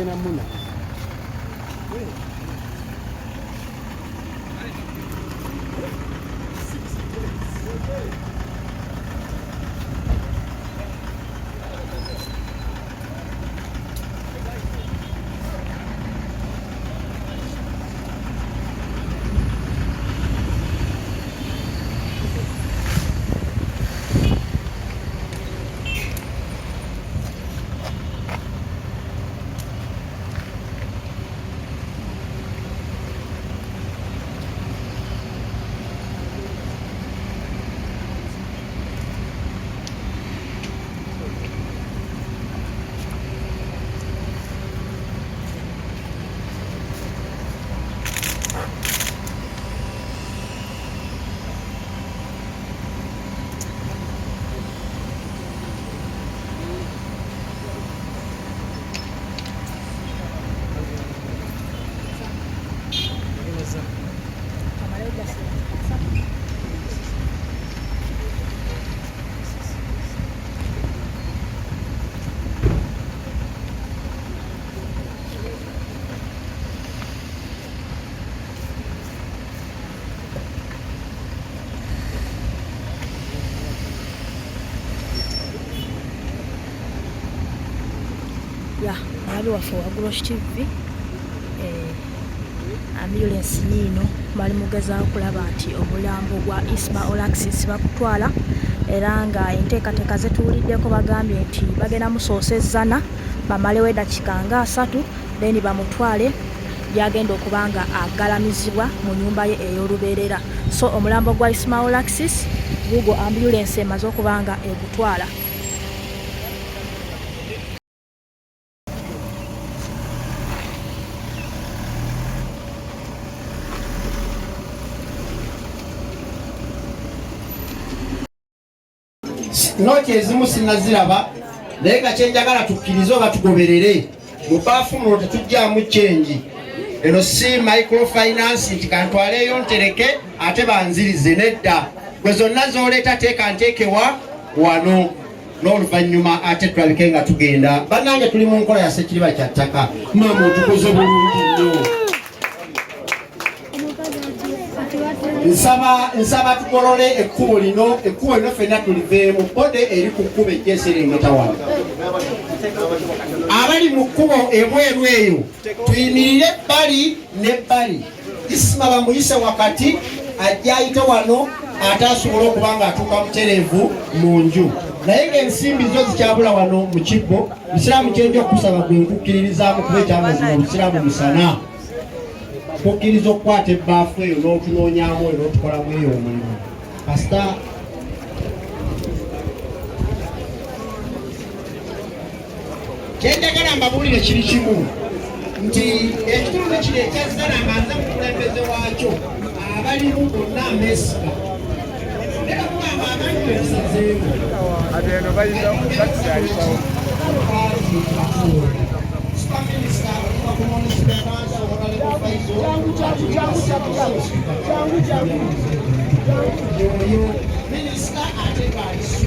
gena muna. Ya ali waffe wa Grosh TV ambulance yino bali mugezaako kulaba nti omulambo gwa Ismail Alexis bakutwala era nga enteekateeka ze tuwuliddeko bagambye nti bagenda musoosezana bamalewo eddakiika nga 3 then bamutwale byagenda okuba nga agalamizibwa mu nnyumba ye ey'olubeerera. So omulambo gwa Ismail Alexis gugwo ambulance emaze okuba nga egutwala. Noti ezimu sinaziraba naye nga kyenjagala tukkirize oba tugoberere mu baafu muno tetujjaamu kyenji. Eno si microfinance nti kantwaleeyo ntereke ate banzirize, nedda. Gwe zonna z'oleeta teeka nteekewa wano n'oluvannyuma ate tulabike nga tugenda. Bannange tuli mu nkola ya Ssekiriba kya ttaka. Maama otukoze bulungi nnyo. Nsaba tukolole ekkubo lino ffenna tuliveemu. Bode eri ku kkubo ejja eserengeta wano. Abali mu kkubo ebweru eyo tuyimirire ebbali n'ebbali. Isima bamuyise wakati ajja ayite wano ate asobole okuba nga atuuka mutereevu mu nju. Naye ng'ensimbi zo zikyabula wano mu kibbo. Musiraamu kyenja okusaba gwe nkukkiririzaamu kuba ekyamazima Obusiraamu musana. Kukkiriza okukwata ebbaafu eyo n'otunoonyaamu eyo n'otukolamu eyo omulimu. Kasita kyenjagala mbabuulire kiri kimu nti ekitundu kino ekyazzala nga nze mukulembeze waakyo abalimu bonna ameesiga era kugamba abantu bebisazeemu ate eno bayinza okubatisalisawo minisita ate baalisu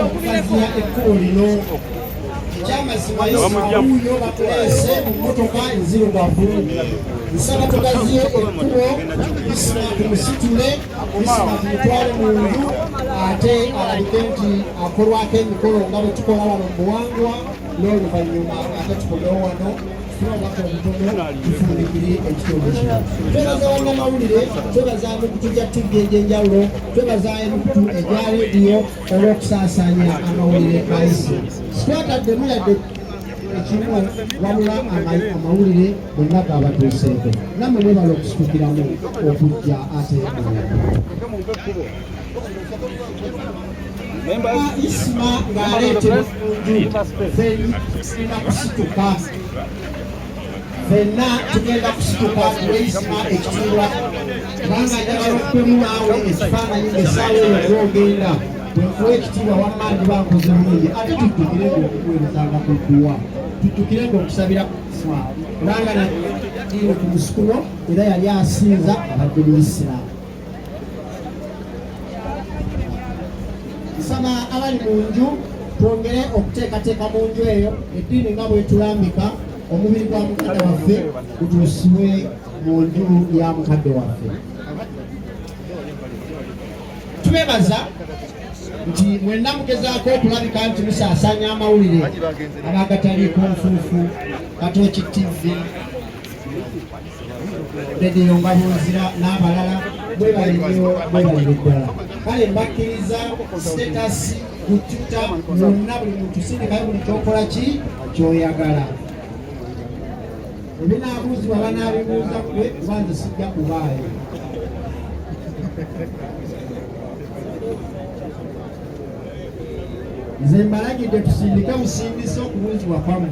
okugaziya ekkubo lino. Ekyamazima Ismauyo batuleese mu mmotoka enzirugavu. Nsaba tugaziye ekkubo, Isma tumusitule, Isma tumutwale mu nju, ate alabike nti akolwako emikolo nga bwe tukola wano mu buwangwa, n'oluvannyuma ate tukolewo wano tulabako obutono tufundikire ekitundu kino. Twebaza bannamawulire, twebaza emikutu gya TV egy'enjawulo, twebaza emikutu egya leediyo olw'okusaasaanya amawulire ga Isma. Sitwataddemu yadde ekimu wabula amawulire bonna gabatuuseeko. Nammwe mwebala okusitukiramu okujja ate Isma ng'aleetebwa mu nju, ffenna kusituka. Ffenna tugenda kusituka kuwe Isma ekitiibwa, kubanga njagala okukwemu naawe ekifaananyi ng'essaawa eyo gw'ogenda bwenkuwa ekitiibwa wamma ndiba nkoze bulungi. Ate tujjukire ng'okuweerezanga ku dduwa, tujjukire ng'okusabira Isma, kubanga nadiiro ku musikulo era yali asinza abadde muisiraamu. Nsaba abali mu nju twongere okuteekateeka mu nju eyo eddiini nga bwetulambika omubiri gwa mukadde waffe gutuusibwe mu nju ya mukadde waffe. Tubebaza nti mwenna mugezaako okulabika nti musaasaanya amawulire abagataliiko nfuufu, Katooki TV, Rediyo nga Bunzira n'abalala bwebaliro ddala. Kale mbakkiriza sitetasi ku Twitter yonna buli muntu sindikayo buli kyokola ki kyoyagala. Ebinaabuuzibwa banaabibuuza ggwe kuba nze sijja kubaayo. Nze mbalagidde tusindike busindise okubuuzibwa kwammwe.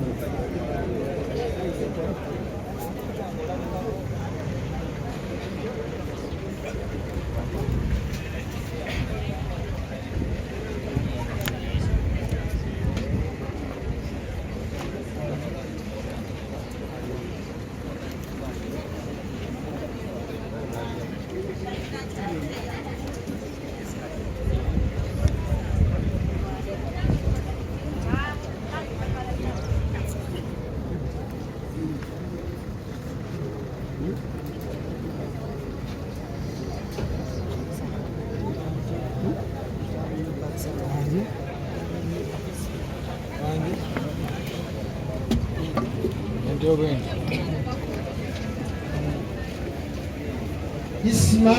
Isma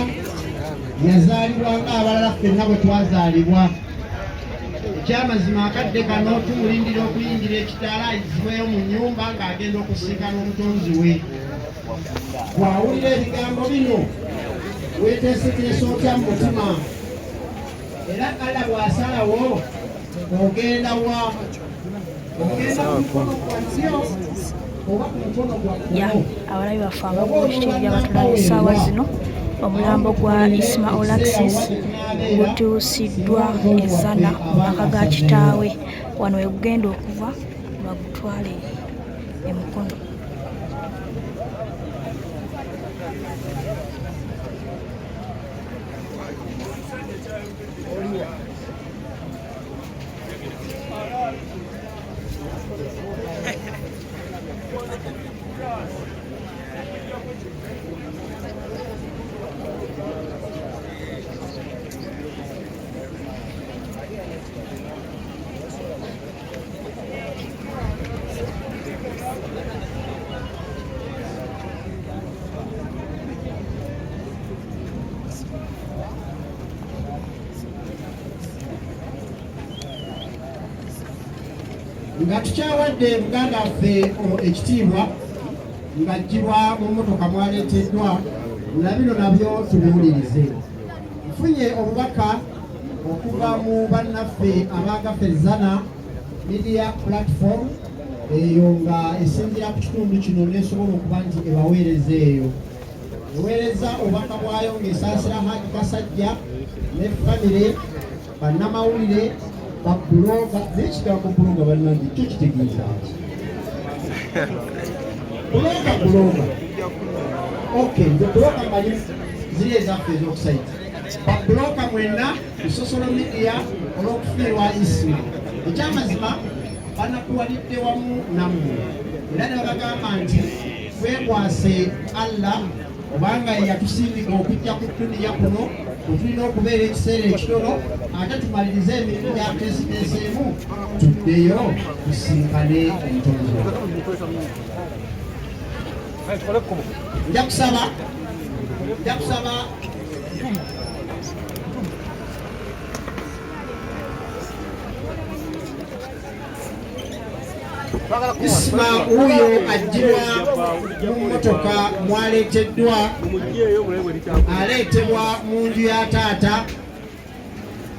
yazaalibwa ng'abalala ffenna bwe twazaalibwa. Ekyamazima akadde kano tumulindira okuyingira ekitaala ayizibweyo mu nnyumba ng'agenda okusinkana omutonzi we. Bw'awulira ebigambo bino weeteeseteese otya mu mutima, era Allah bw'asalawo ogenda wa? Ogenda ku mukono gwa ddyo oba ku mukono gwa kkono? Abalabi baffe abakuulira batulaba essaawa zino, omulambo gwa Isma Alexis gutuusiddwa ezana mu maka ga kitaawe. Wano we gugenda okuva bagutwale e Mukono. Nga tukyawadde muganda waffe ekitiibwa ng'aggyibwa mu mmotoka mwaleeteddwa, na bino nabyo tubiwulirize. Nfunye obubaka okuva mu bannaffe abagafe Zana Media Platform, eyo nga esinziira ku kitundu kino nesobola okuba nti ebaweereza eyo. Eweereza obubaka bwayo ng'esaasira Haji Kasajja ne famire, bannamawulire, babuloga. N'ekigambo buloga bannange kyo kitegeeza ki? Buloga. Okay, nze buloga mmanyi ziri ezaffe ez'okusaita. Babuloga mwenna ku social media olw'okufiirwa Isima. Ekyamazima banakuwalidde wamu nammwe era ne bagamba nti twekwase Allah obanga yatusindika okujja ku dduniya kuno tulina okubeera ekiseera ekitono ate tumalirize emirimu gyatuteeseteeseemu tuddeyo tusinkane omutonzi. Nja kusaba Isima huyo ajibwa mu mmotoka mwaleeteddwa aleetebwa mu nju ya taata.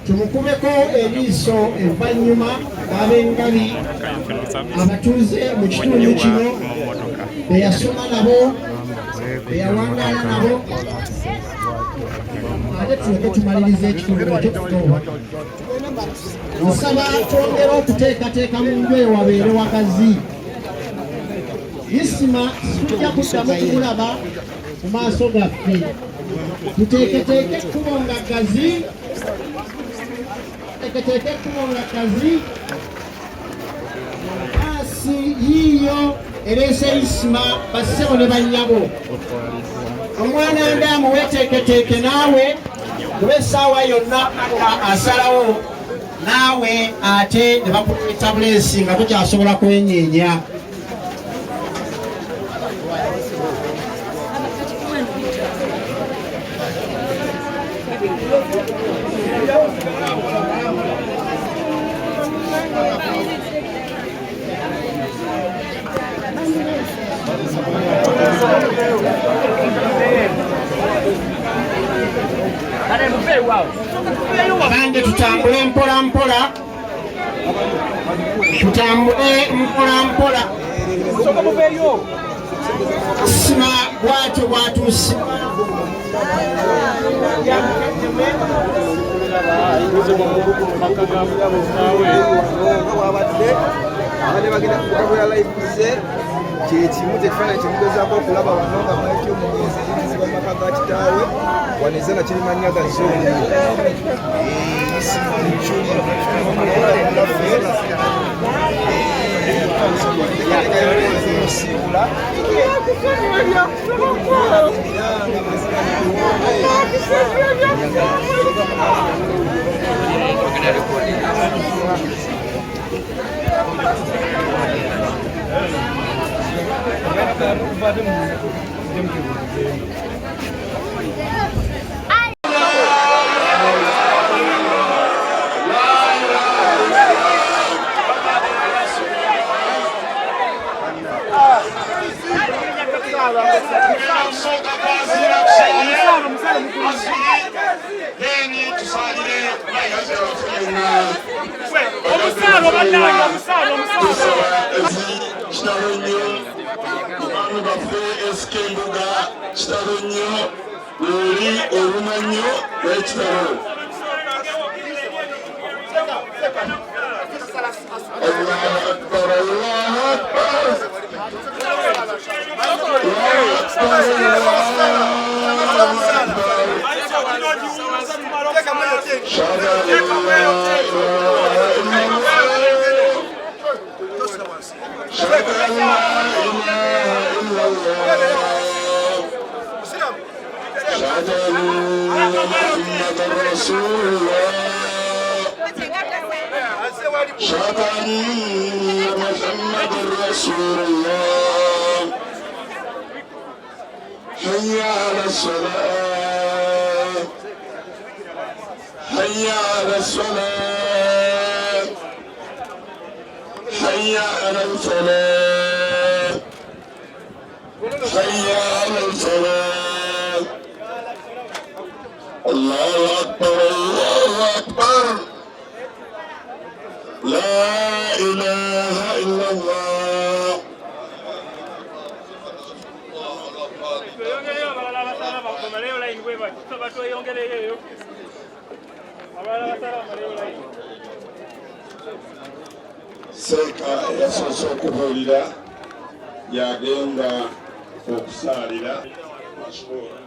Tumukubeko eriiso envannyuma ab'engabi abatuuze mu kitundu kino beyasoma nabo beyawangaala nabo ate tuleke tumaliriza ekitundu ekyokutoba. Nsaba twongera okuteekateeka mu nju eyo wabeere wakazi. Isima tujja kuddamu kumulaba mu maaso gaffe. Tuteeketeeke ekkubo nga gazi, basi yiiyo ereese Isima bassebo ne bannyabo. Omwana ndaamu weeteeketeeke naawe kuba essaawa yonna asalawo naawe ate ne bakuwa tabuleesi nga tukyasobola kwenyeenya. Bange tutambule mpola mpola, Isima bwatyo bwatuusibwa kyekimu tekifaananyi kimugezaako okulaba wano nga mwekyo omugenzi eyinizibwa mu maka ga kitaawe waneze nga kiri mannya ga zoni Seka yasoose okubuulira yagenda okusaalira mashkoora.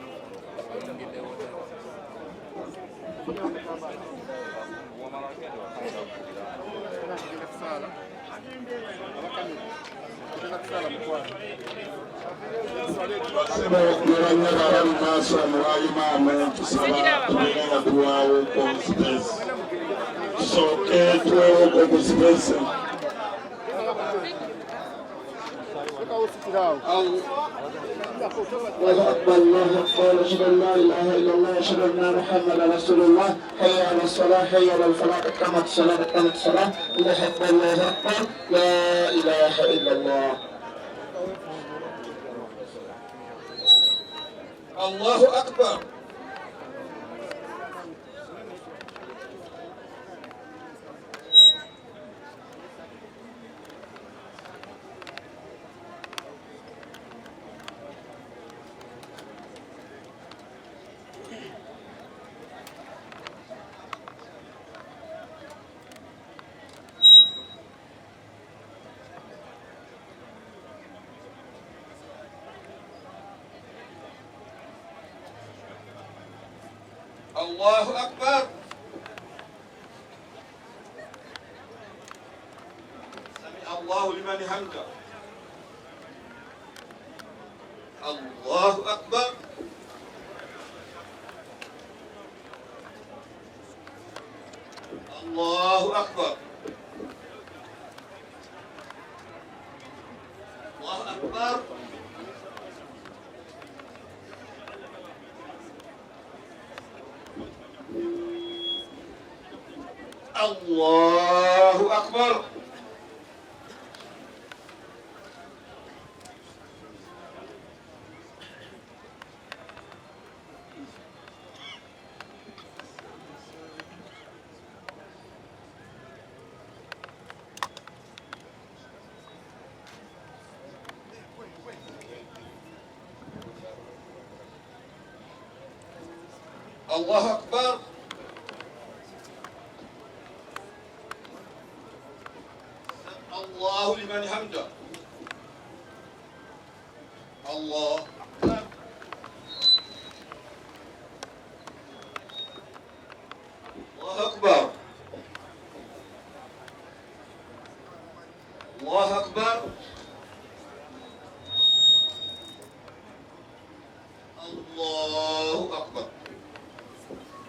الله أكبر الله أكبر أشهد أن لا إله إلا الله أشهد أن محمدا رسول الله حي على الصلاة حي على الفلاح قامت الصلاة قامت الصلاة الله أكبر الله أكبر لا إله إلا الله الله أكبر الله أكبر سمع الله لمن حمده الله أكبر الله أكبر الله أكبر الله أكبر الله أكبر الله لمن حمده الله أكبر الله أكبر الله أكبر الله أكبر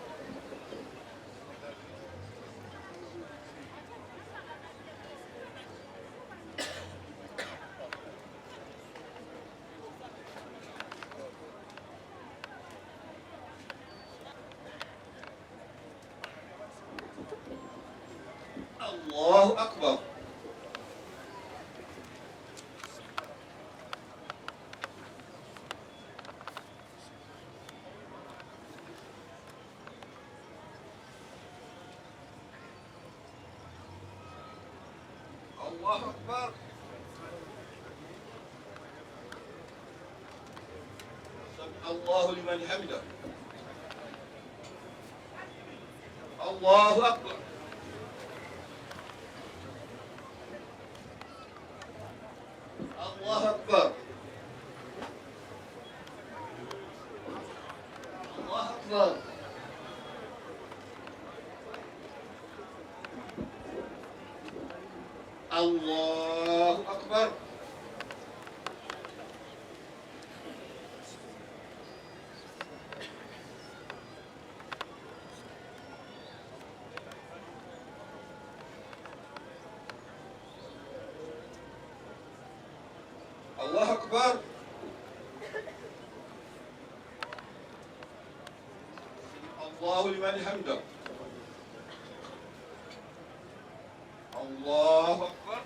الله أكبر الله أكبر سمع الله لمن حمده الله أكبر الله أكبر الله أكبر الله أكبر الله أكبر الله لمن حمده الله أكبر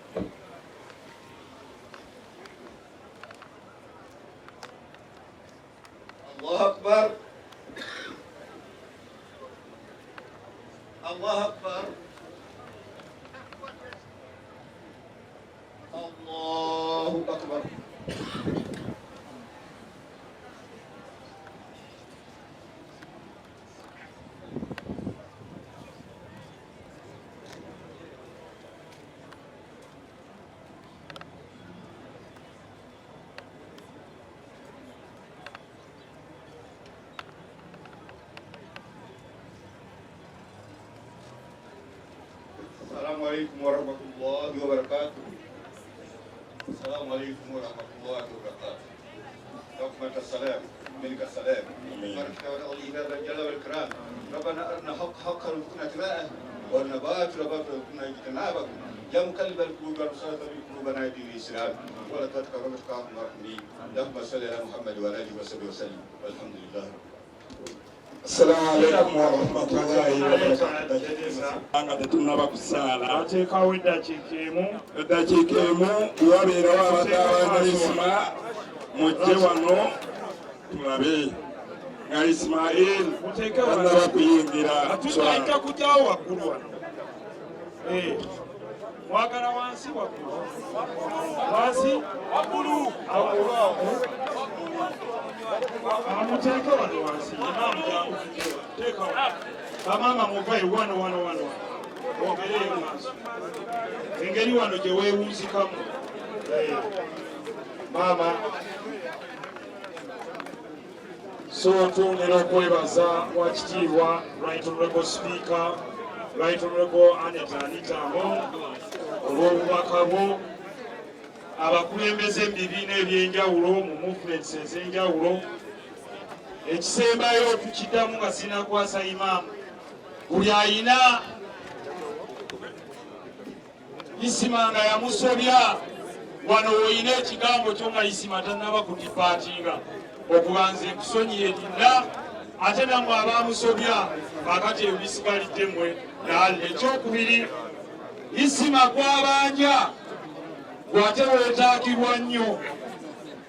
الله أكبر الله أكبر الله أكبر السلام عليكم ورحمة الله وبركاته. السلام عليكم ورحمة الله وبركاته. رحمة السلام منك السلام. بارك الله هذا الجلال والإكرام. ربنا أرنا حقا وارزقنا اتباعه وأرنا باطلا وارزقنا اجتنابه. يا مقلب القلوب ارشد قلوبنا إلى الإسلام ولا تتقبل الرحمن الرحيم. اللهم صل على محمد وعلى آله وصحبه وسلم والحمد لله. Assalamu alaikum warahmatullahi wabarakatuh. Anga tetunaba kusala. Atekawo eddakiika emu wabeerawo abatawanalisima mujje wano tulabe nga Ismail tanaba kuyingira tutajja kujyawo waggulu wano. Mwagala wansi waggulu wansi waggulu amuteeke wano wansi imaamu teeka bamama muvayo wano ogereyo maaso engeri wano gye weewunzikamu maama. So twongera okwebaza wakitiibwa Right Honorable Speaker, Right Honorable Aneta Anitamo olw'obubaka bwo, abakulembeze mu bibiina ebyenjawulo mu movements ez'enjawulo. Ekisembayo tukiddamu nga sinakwasa imaamu, buli ayina isima nga yamusobya wano oyina ekigambo kyo nga isima tannaba kudipaatinga okubanza ekusonyiye dinda ate namwe abamusobya kakati ebisigalidde mmwe nalle. Ekyokubiri, isima gwabanja gwate weetaakirwa nnyo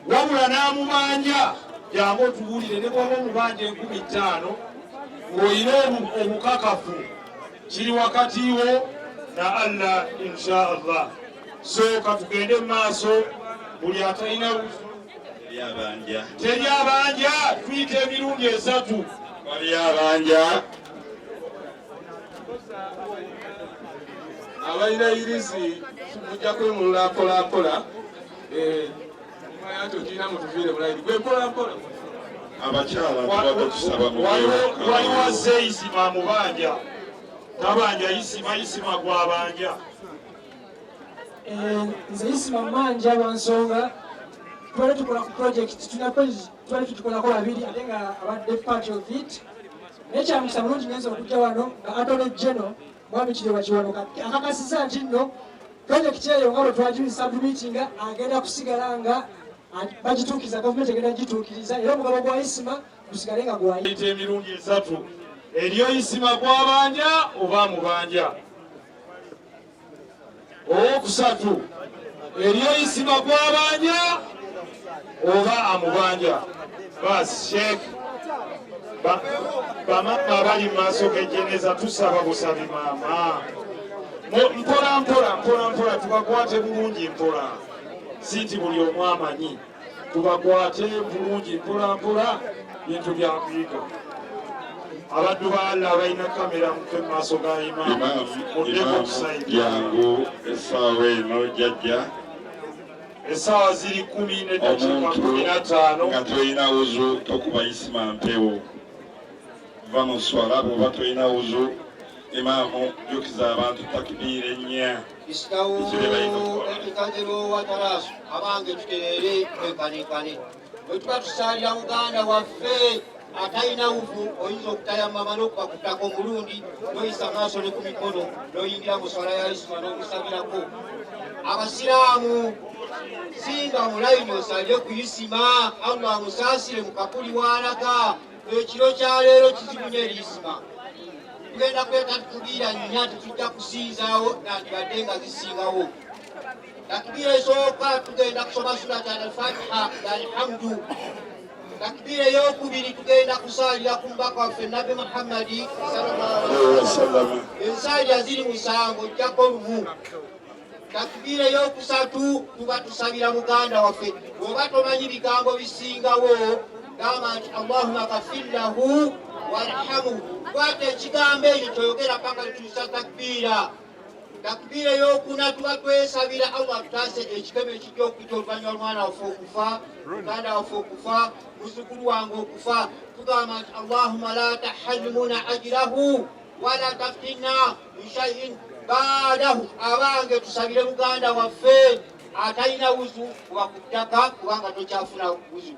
wabula n'amubanja jangu otubuulire ne bwaba omubanja 15 ng'oyina obukakafu kiri wakati wo na Allah insha Allah. So katugende mu maaso, buli atalina teri abanja tuyita emirundi 3 wali abanja abalina irizi mujja kwemulula mpolampola mayate okiina mutuviire mulayiri gwe mpolampola. abakyala tubadde tusaba waliwo azze isima amubanja tabanja isima gwabanja. Nze isima manja lwa nsonga twali tukola ku project twali tutukolako babiri ate nga abadde part of it. Naye kyamukisa mulungi ngenza okujja wano nga Attorney General mwami Kirewa Kiwanuka akakasiza nti nno project eyo nga bwe twagisubmitinga agenda kusigala nga bagituukiza, gavumenti egenda gituukiriza era omugabo gwa isima gusigale nga gwayita emirundi 3 eriyo isima gwabanja oba amubanja. Owokusatu, eriyo isima gwabanja oba amubanja. Basi Sheikh bamama abali mu maaso g'ejjeneza tusaba busabi maama mpola tubakwate bulungi mpola, si nti buli omu amanyi, tubakwate bulungi mpola bintu bya kuyiga. Abaddu ba Allah balina kamera mu maaso ga imaamu muddeko okusaidia yangu essaawa eno jjajja essaawa ziri 10:15 nga tolina wuzu tokuba isima mpewo va mu swala bw'oba tolina wuzu imaamu jjukiza abantu takbiira ennya. Istawu ekikajiro watarasu abange tutereere enkanenkane bwe tuba tusaalira muganda waffe atalina wuvu oyinza okutayamama n'okubakuttako omulundi n'oyisa maaso ne ku mikono n'oyingira mu swala ya isima n'omusabirako. Abasiraamu singa mulayini osalire ku isima Allah amusaasire mu kakuli w'alaga. Ekiro kya leero kizibu nnyo eri isima. Tugenda kweta takbiira nnya tetujja kusinzaawo nandibadde nga zisingawo. Takbiira esooka tugenda kusoma surati al-Fatiha alhamdu. Takbiira ey'okubiri tugenda kusaalira ku mubaka waffe Nabi Muhammadi sallallahu alaihi wasallam. Ensaalira ziri 7 ojjako 1. Takbiira ey'okusatu tuba tusabira muganda waffe. Bw'oba tomanyi bigambo bisingawo gamba nti Allahumma ghafir lahu warhamhu. Kwata ekigambo ekyo kyoyogera paka tutuusa takbiira. Takbiira ey'okuna tuba twesabira Allah tutaase ekikeme ekijja okuyita oluvannyuma lw'omwana waffe okufa, muganda waffe okufa, muzzukulu wange okufa. Tugamba nti Allahumma la tahrimuna ajrahu wala taftinna min shay'in baadahu abange tusabire muganda waffe atalina wuzu kuba ku ttaka kubanga tokyafuna wuzu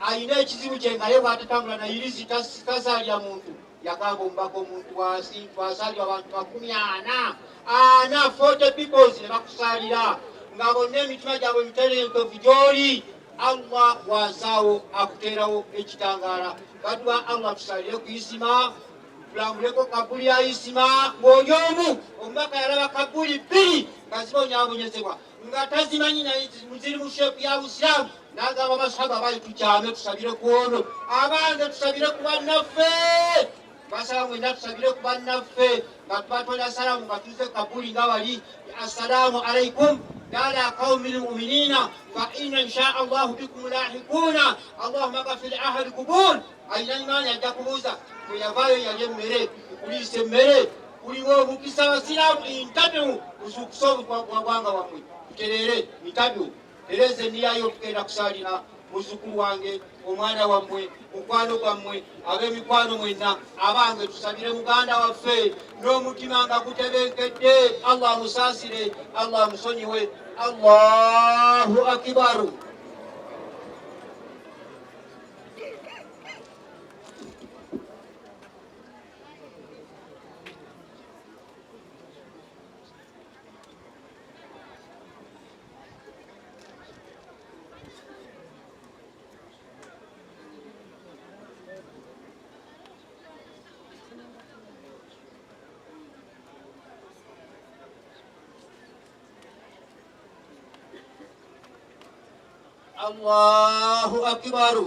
ayina ekizibu kye nga ye bw'atatambula na irizi tasalya muntu yakamba omubaka omuntu wansi twasalya abantu 40 peoples ne bakusalira nga bonna emitima gyabwe miterenkevu gy'oli Allah wasaawo akuteerawo ekitangaala badwa Allah tusalire ku isima tulambuleko kabuli ya isima ng'oli omu omubaka yalaba kabuli 2 nga zibonyaabonyezebwa nga tazimanyi naye ziri mu sheepu ya busiramu n'agamba basahaba bali tukyame tusabire ku ono abange tusabire ku bannaffe basala mwenda tusabire ku bannaffe nga tubatolera salaamu nga tuze kabuli nga bali assalaamu alaikum dala qaumil mu'minina fa inna insha Allah bikum lahikuna Allahumma ghafir ahli kubur ayina imani ajja kubuuza bwe yavaayo yali emmere okuliisa emmere kuliwo omukisa abasiraamu intabiu kuzukusa obugwagwanga wammwe tuterere intabiu tereze niyayo okugenda kusalira muzukulu wange omwana wammwe mukwano gwammwe ab'emikwano mwenna abange tusabire muganda waffe n'omutima nga gutebenkedde Allah musaasire Allah musonyiwe Allahu akibaru Allahu akbaru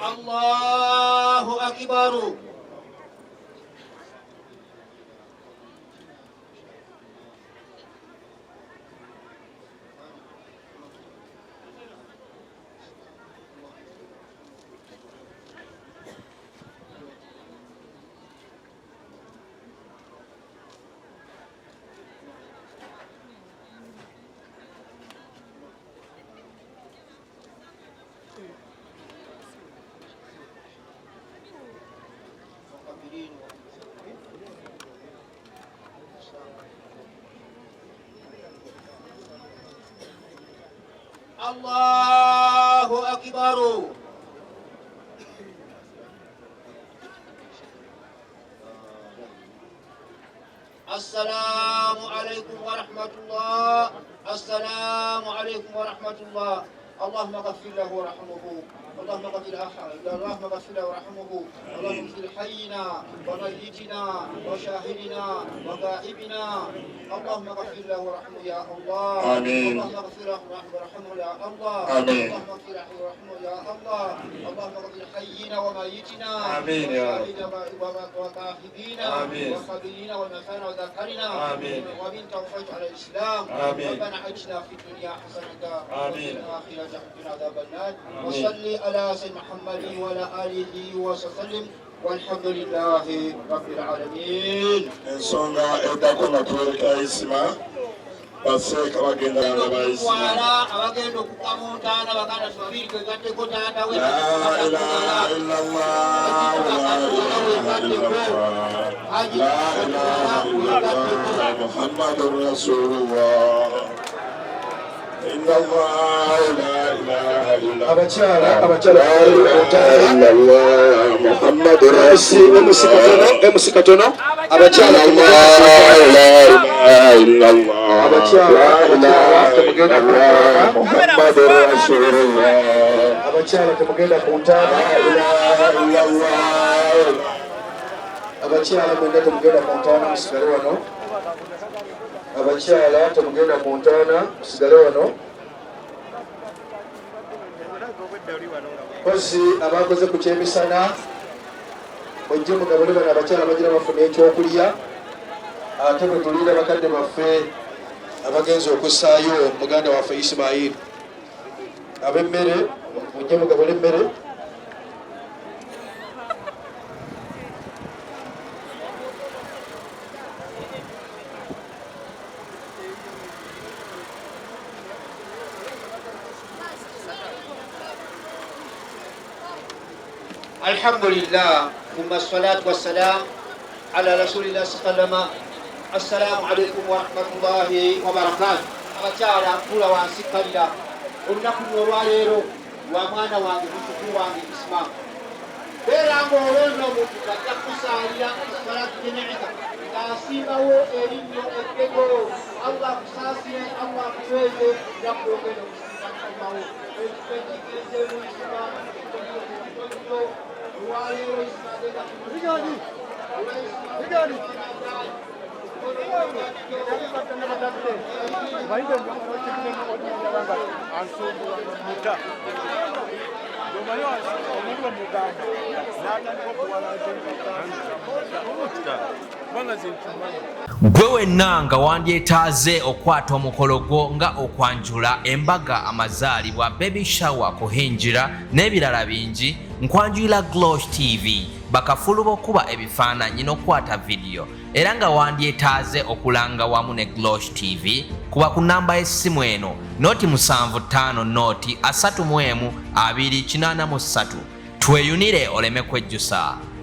Allahu akbaru Allahu akbaru Assalamu alaikum warahmatullah Assalamu alaikum warahmatullah Allahumma ghafir lahu warhamhu اللهم اغفر اللهم اغفر له وارحمه اللهم اغفر حينا وميتنا وشاهدنا وغائبنا اللهم اغفر له وارحمه يا الله آمين اللهم اغفر له وارحمه يا الله آمين اللهم اغفر له وارحمه يا الله اللهم اغفر حينا وميتنا آمين يا وشاهدنا وغائبنا آمين وقبلنا ونفعنا وذكرنا آمين ومن توفيت على الاسلام آمين ربنا اجنا في الدنيا حسنه آمين وفي الاخره حسنه عذاب النار وصلي على سيدنا محمد وعلى آله وسلم والحمد لله رب العالمين. ensonga eddako nga tuwereka isima baseeka bagenda nga bayisima abagenda okukamuntaana baganda tubabiri kwegatteko taata we la ilaha illallah la ilaha illallah la ilaha illallah muhammadur rasulullah inna allah la ilaha illallah abakyala muhammadur rasulullah emusikatono abakyala abakyala temugenda ku ntaana abakyala mwenda temugenda ku ntaana musigale wano abakyala temugenda ku ntaana musigale wano kozi abakoze ku kyemisana ojje mugabule bano abakyala bagira bafuna ekyokulya ate bwe tuliira bakadde baffe abagenzi okussaayo muganda waffe Isimayiri ab'emmere mujje mugabule emmere alhamdulillah thumma salatu wassalam ala rasulillah sallallahu assalamu alaikum wa rahmatullahi wa barakatuh. Abakyala kula wansikalira olunaku olwaleero lwa mwana wange musuku wange Isma beera ng'olwonna omuntu ajja kusaalira salatu janaza ng'asimbawo erinnyo eddego Allah akusaasire Allah akuweze yakwogera okusimawo ekitegeezeemu Isma olwaleero Isma gwe wenna nga wandyetaaze okwata omukolo gwo nga okwanjula embaga amazaalibwa baby shower kuhinjira n'ebirala bingi nkwanjulira Glosh TV bakafulu b'okuba ebifaananyi n'okwata vidiyo era nga wandyetaaze okulanga wamu ne Glosh TV kuba ku namba y'essimu eno noti 75 noti 31 283 tweyunire oleme kwejjusa.